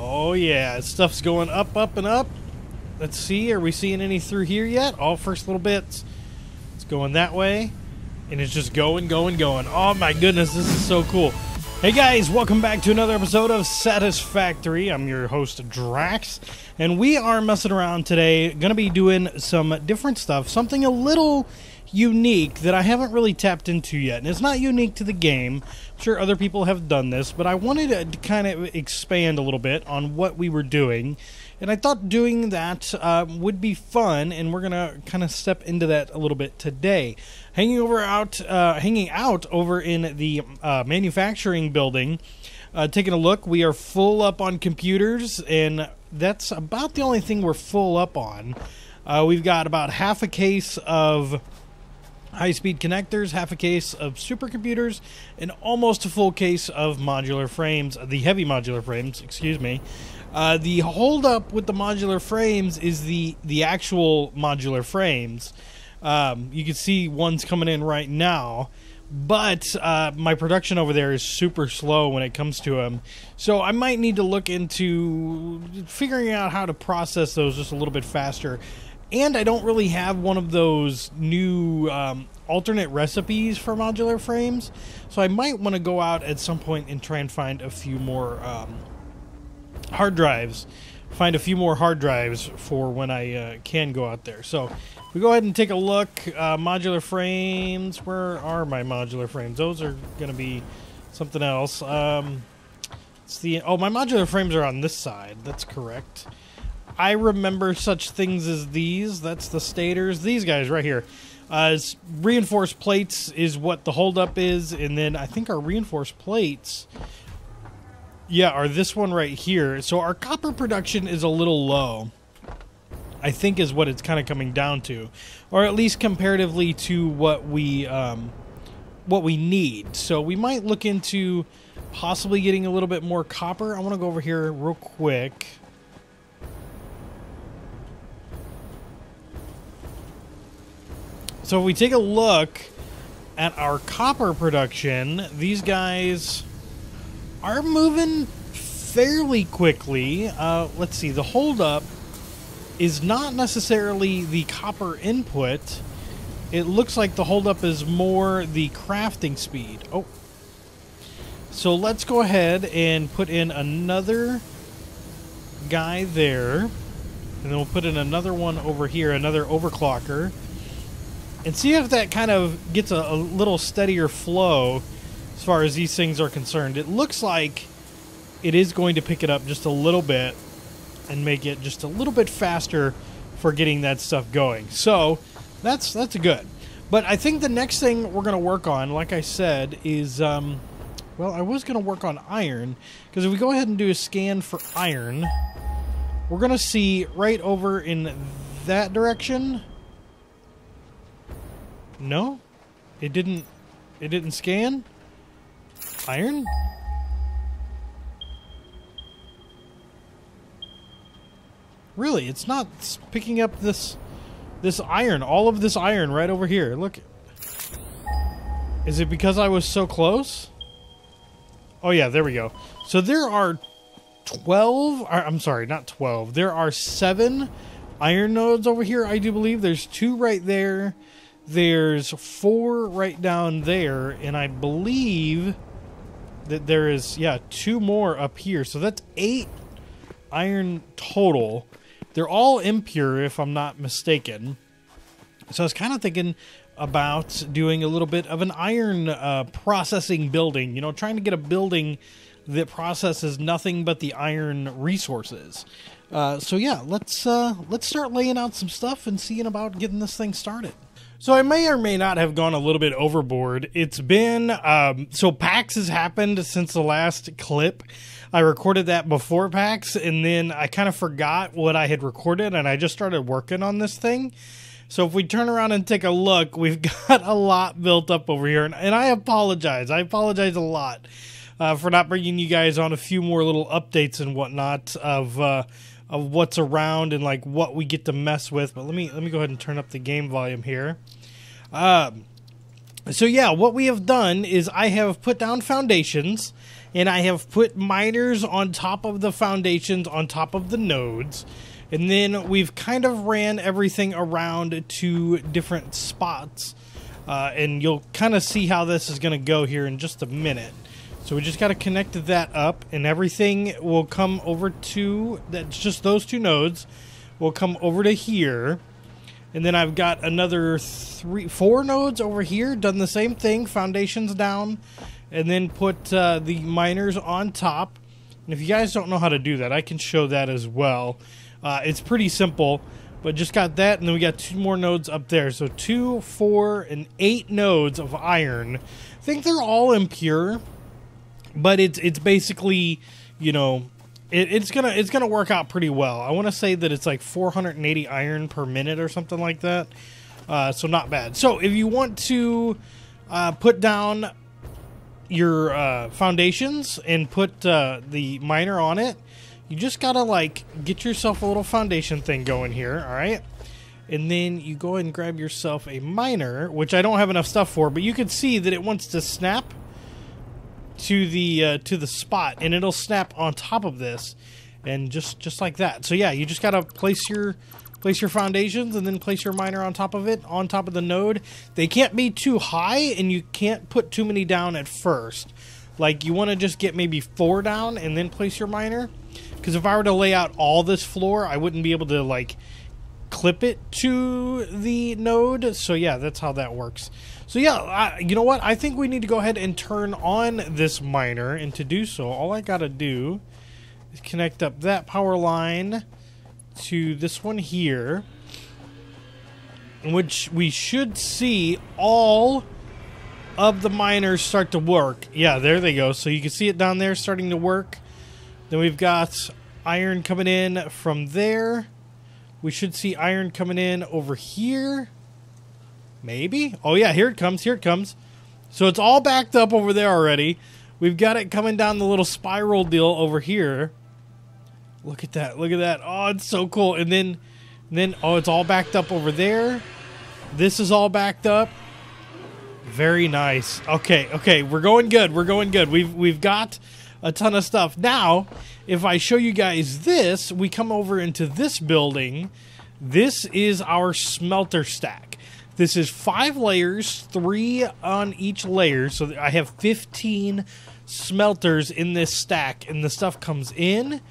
Oh yeah, stuff's going up, up, and up. Let's see, are we seeing any through here yet? All first little bits. It's going that way, and it's just going, going, going. Oh my goodness, this is so cool. Hey guys, welcome back to another episode of Satisfactory. I'm your host, Drax, and we are messing around today. Gonna be doing some different stuff, something a little unique that I haven't really tapped into yet. And it's not unique to the game. I'm sure other people have done this, but I wanted to kind of expand a little bit on what we were doing. And I thought doing that would be fun, and we're gonna kind of step into that a little bit today. Hanging out over in the manufacturing building, taking a look. We are full up on computers, and that's about the only thing we're full up on. We've got about half a case of high-speed connectors, half a case of supercomputers, and almost a full case of modular frames, the heavy modular frames, excuse me. The holdup with the modular frames is the actual modular frames. You can see one's coming in right now, but my production over there is super slow when it comes to them. So I might need to look into figuring out how to process those just a little bit faster. And I don't really have one of those new alternate recipes for modular frames, so I might want to go out at some point and try and find a few more hard drives. Find a few more hard drives for when I can go out there. So if we go ahead and take a look, modular frames. Where are my modular frames? Those are going to be something else. It's the my modular frames are on this side. That's correct. I remember such things as these. That's the stators. These guys right here. Reinforced plates is what the holdup is, and then I think our reinforced plates, yeah, are this one right here. So our copper production is a little low, I think, is what it's kind of coming down to, or at least comparatively to what we need. So we might look into possibly getting a little bit more copper. I want to go over here real quick. So if we take a look at our copper production, these guys are moving fairly quickly. Let's see, the holdup is not necessarily the copper input. It looks like the holdup is more the crafting speed. Oh, so let's go ahead and put in another guy there, and then we'll put in another one over here, another overclocker. And see if that kind of gets a little steadier flow as far as these things are concerned. It looks like it is going to pick it up just a little bit and make it just a little bit faster for getting that stuff going. So that's good. But I think the next thing we're going to work on, like I said, is, well, I was going to work on iron. Because if we go ahead and do a scan for iron, we're going to see right over in that direction. No, it didn't scan iron. Really, it's not picking up this iron, all of this iron right over here. Look, is it because I was so close? Oh yeah, there we go. So there are 12, or, I'm sorry, not 12. There are 7 iron nodes over here, I do believe. There's 2 right there. There's 4 right down there, and I believe that there is, yeah, 2 more up here. So that's 8 iron total. They're all impure, if I'm not mistaken. So I was kind of thinking about doing a little bit of an iron processing building. You know, trying to get a building that processes nothing but the iron resources. So yeah, let's start laying out some stuff and seeing about getting this thing started. So I may or may not have gone a little bit overboard. It's been, so PAX has happened since the last clip. I recorded that before PAX, and then I kind of forgot what I had recorded, and I just started working on this thing. So if we turn around and take a look, we've got a lot built up over here, and I apologize. I apologize a lot for not bringing you guys on a few more little updates and whatnot of what's around and like what we get to mess with. But let me go ahead and turn up the game volume here. So yeah, what we have done is I have put down foundations, and I have put miners on top of the foundations, on top of the nodes, and then we've kind of ran everything around to different spots, and you'll kind of see how this is going to go here in just a minute. So we just got to connect that up, and everything will come over to, that's just those two nodes, will come over to here. And then I've got another 4 nodes over here, done the same thing, foundations down, and then put the miners on top. And if you guys don't know how to do that, I can show that as well. It's pretty simple, but just got that, and then we got 2 more nodes up there. So 2, 4, and 8 nodes of iron. I think they're all impure, but it's basically, you know, it's gonna work out pretty well. I want to say that it's like 480 iron per minute or something like that. So not bad. So if you want to put down your foundations and put the miner on it, you just gotta like get yourself a little foundation thing going here, all right? And then you go ahead and grab yourself a miner, which I don't have enough stuff for, but you can see that it wants to snap to the spot, and it'll snap on top of this, and just like that. So yeah, you just gotta place your foundations and then place your miner on top of it, on top of the node. They can't be too high, and you can't put too many down at first. Like, you want to just get maybe 4 down and then place your miner, because if I were to lay out all this floor, I wouldn't be able to like clip it to the node. So yeah, that's how that works. So yeah, you know what? I think we need to go ahead and turn on this miner, and to do so, all I gotta do is connect up that power line to this one here, in which we should see all of the miners start to work. Yeah, there they go. So you can see it down there starting to work. Then we've got iron coming in from there. We should see iron coming in over here. Maybe? Oh yeah, here it comes, here it comes. So it's all backed up over there already. We've got it coming down the little spiral deal over here. Look at that, look at that. Oh, it's so cool. And then oh, it's all backed up over there. This is all backed up. Very nice. Okay, we're going good, we're going good. We've got a ton of stuff. Now, if I show you guys this, we come over into this building. This is our smelter stack. This is 5 layers, 3 on each layer. So I have 15 smelters in this stack, and the stuff comes in,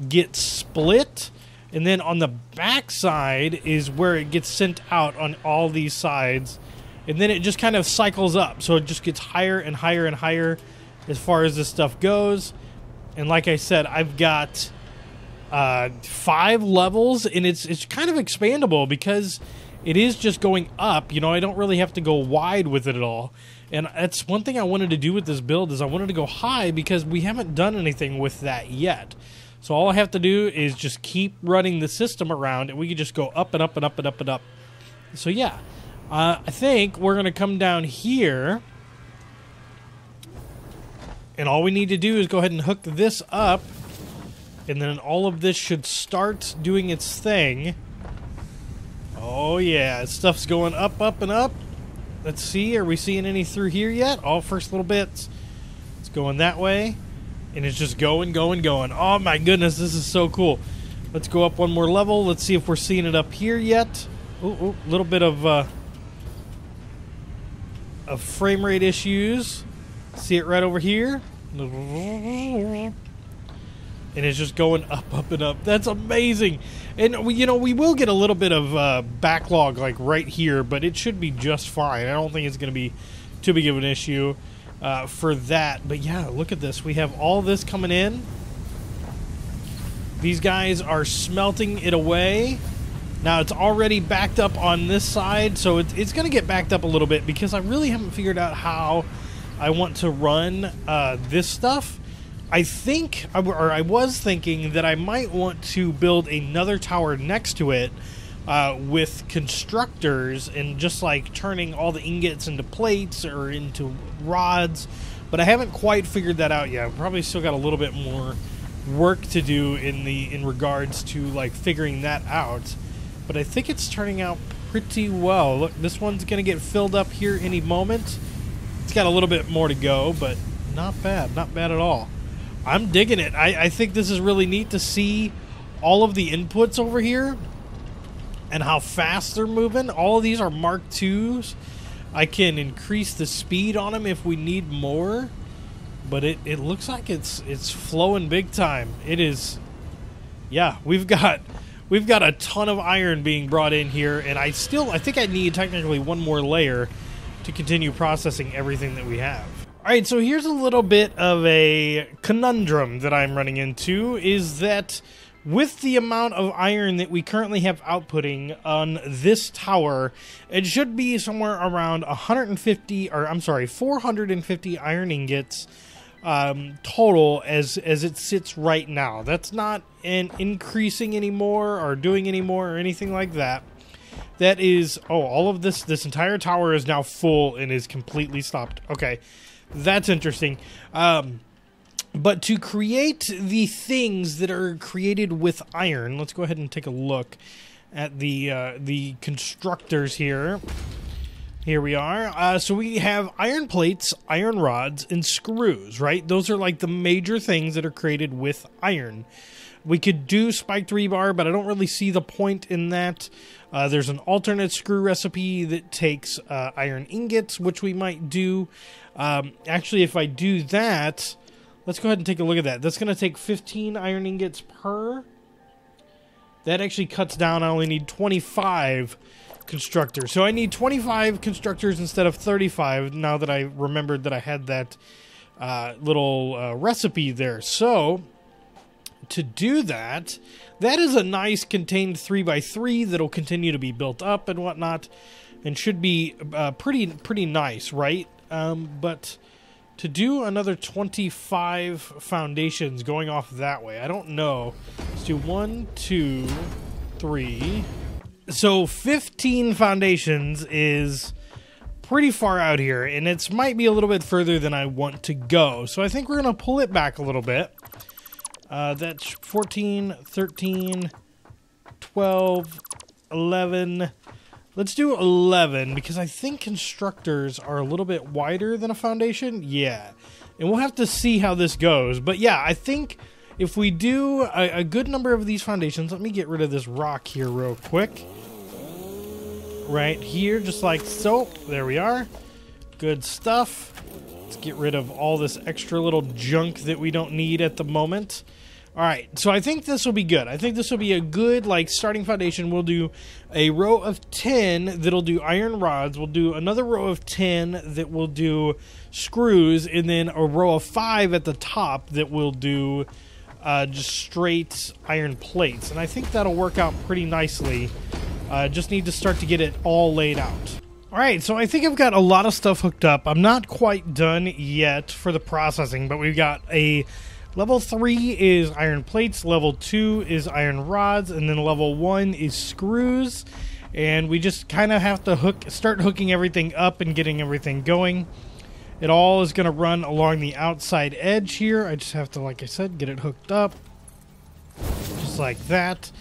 gets split, and then on the back side is where it gets sent out on all these sides, and then it just kind of cycles up. So it just gets higher and higher and higher as far as this stuff goes. And like I said, I've got 5 levels, and it's kind of expandable because it is just going up. You know, I don't really have to go wide with it at all. And that's one thing I wanted to do with this build, is I wanted to go high because we haven't done anything with that yet. So all I have to do is just keep running the system around, and we can just go up and up and up and up and up. So yeah, I think we're going to come down here, and all we need to do is go ahead and hook this up, and then all of this should start doing its thing. Oh yeah, stuff's going up, up, and up. Let's see, are we seeing any through here yet? All first little bits. It's going that way, and it's just going, going, going. Oh my goodness, this is so cool. Let's go up one more level. Let's see if we're seeing it up here yet. Oh, a little bit of frame rate issues. See it right over here. And it's just going up, up, and up. That's amazing. And we will get a little bit of backlog like right here, but it should be just fine. I don't think it's going to be too big of an issue for that. But yeah, look at this. We have all this coming in. These guys are smelting it away. Now it's already backed up on this side, so it's going to get backed up a little bit because I really haven't figured out how I want to run this stuff. I was thinking that I might want to build another tower next to it with constructors and just like turning all the ingots into plates or into rods, but I haven't quite figured that out yet. I've probably still got a little bit more work to do in regards to like figuring that out, but I think it's turning out pretty well. Look, this one's gonna get filled up here any moment. It's got a little bit more to go, but Not bad. Not bad at all. I'm digging it. I think this is really neat to see all of the inputs over here and how fast they're moving. All of these are Mark IIs. I can increase the speed on them if we need more, but it looks like it's flowing big time. It is. Yeah, we've got a ton of iron being brought in here, and I think I need technically one more layer to continue processing everything that we have. All right, so here's a little bit of a conundrum that I'm running into, is that with the amount of iron that we currently have outputting on this tower, it should be somewhere around 450 iron ingots total as it sits right now. That's not increasing anymore or doing anymore or anything like that. That is, all of this entire tower is now full and is completely stopped. Okay, that's interesting. But to create the things that are created with iron, let's go ahead and take a look at the constructors here. Here we are. So we have iron plates, iron rods, and screws, right? Those are like the major things that are created with iron. We could do spiked rebar, but I don't really see the point in that. There's an alternate screw recipe that takes iron ingots, which we might do. Actually, if I do that, let's go ahead and take a look at that. That's going to take 15 iron ingots per. That actually cuts down. I only need 25 constructors. So I need 25 constructors instead of 35, now that I remembered that I had that little recipe there. So to do that, that is a nice contained 3x3 that'll continue to be built up and whatnot, and should be pretty nice, right? But to do another 25 foundations going off that way, I don't know. Let's do 1, 2, 3. So 15 foundations is pretty far out here, and it might be a little bit further than I want to go. So I think we're going to pull it back a little bit. That's 14, 13, 12, 11. Let's do 11, because I think constructors are a little bit wider than a foundation. Yeah, and we'll have to see how this goes. But yeah, I think if we do a good number of these foundations, let me get rid of this rock here real quick. Right here, just like so. There we are. Good stuff. Let's get rid of all this extra little junk that we don't need at the moment. All right, so I think this will be good. I think this will be a good, like, starting foundation. We'll do a row of 10 that'll do iron rods. We'll do another row of 10 that will do screws, and then a row of 5 at the top that will do just straight iron plates. And I think that'll work out pretty nicely. Just need to start to get it all laid out. All right, so I think I've got a lot of stuff hooked up. I'm not quite done yet for the processing, but we've got a level 3 is iron plates, level 2 is iron rods, and then level 1 is screws. And we just kind of have to start hooking everything up and getting everything going. It all is going to run along the outside edge here. I just have to, like I said, get it hooked up. Just like that.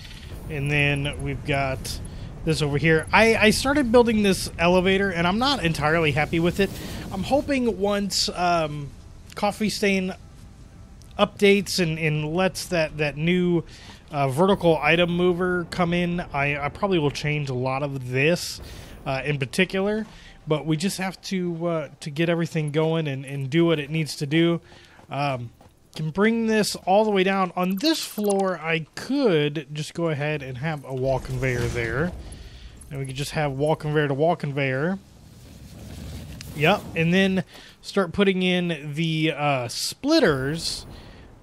And then we've got this over here. I started building this elevator, and I'm not entirely happy with it. I'm hoping once Coffee Stain updates and lets that new vertical item mover come in, I probably will change a lot of this in particular. But we just have to get everything going and do what it needs to do. Can bring this all the way down. On this floor, I could just go ahead and have a wall conveyor there. And we could just have wall conveyor to wall conveyor. Yep, and then start putting in the splitters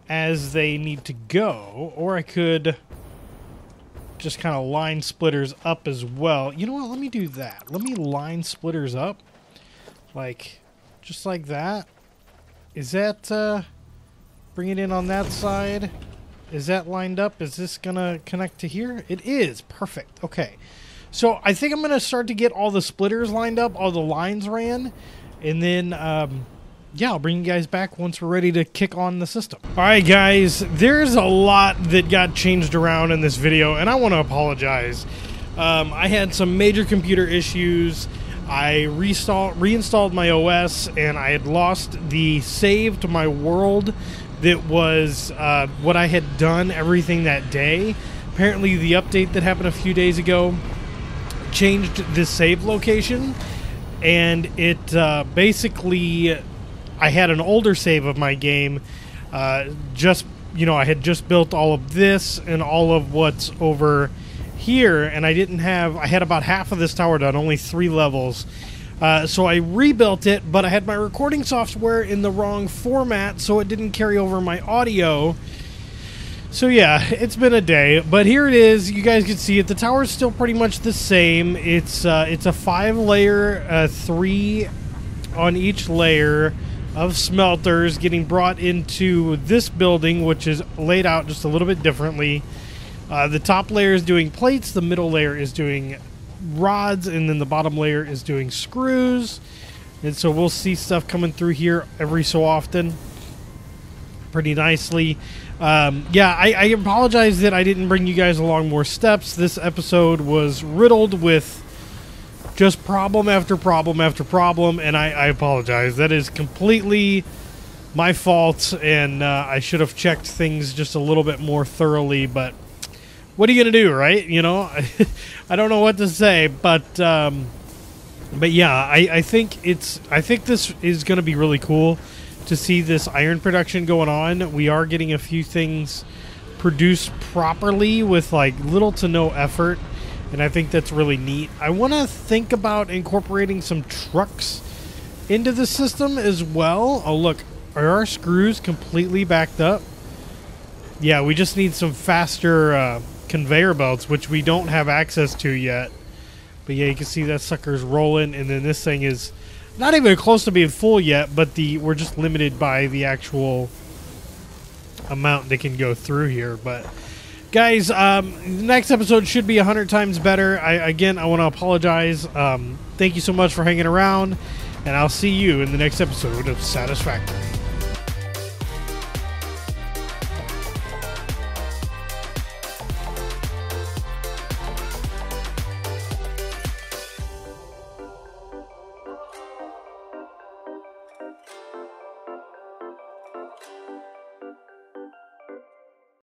as they need to go. Or I could just kind of line splitters up as well. You know what? Let me do that. Let me line splitters up. Like, just like that. Is that, bring it in on that side. Is that lined up? Is this going to connect to here? It is. Perfect. Okay. So I think I'm going to start to get all the splitters lined up, all the lines ran. And then, yeah, I'll bring you guys back once we're ready to kick on the system. All right, guys, there's a lot that got changed around in this video, and I want to apologize. I had some major computer issues. I reinstalled my OS, and I had lost the save to my world that was what I had done everything that day. Apparently the update that happened a few days ago changed this save location, and it basically, I had an older save of my game. Just, you know, I had just built all of this and all of what's over here, and I had about half of this tower done, only 3 levels. So I rebuilt it, but I had my recording software in the wrong format, so it didn't carry over my audio. So yeah, it's been a day, but here it is. You guys can see it. The tower's still pretty much the same. It's a 5-layer, 3 on each layer of smelters getting brought into this building, which is laid out just a little bit differently. The top layer is doing plates, the middle layer is doing rods, and then the bottom layer is doing screws. And so we'll see stuff coming through here every so often pretty nicely. Yeah, I apologize that I didn't bring you guys along more steps. This episode was riddled with just problem after problem after problem, and I apologize. That is completely my fault, and I should have checked things just a little bit more thoroughly, but what are you going to do, right? You know, I don't know what to say, but yeah, I think this is going to be really cool to see this iron production going on. We are getting a few things produced properly with like little to no effort, and I think that's really neat. I want to think about incorporating some trucks into the system as well. Oh look, are our screws completely backed up? Yeah, we just need some faster conveyor belts, which we don't have access to yet. But yeah, you can see that sucker's rolling, and then this thing is not even close to being full yet, but we're just limited by the actual amount that can go through here. But guys, the next episode should be 100 times better. Again, I want to apologize. Thank you so much for hanging around, and I'll see you in the next episode of Satisfactory.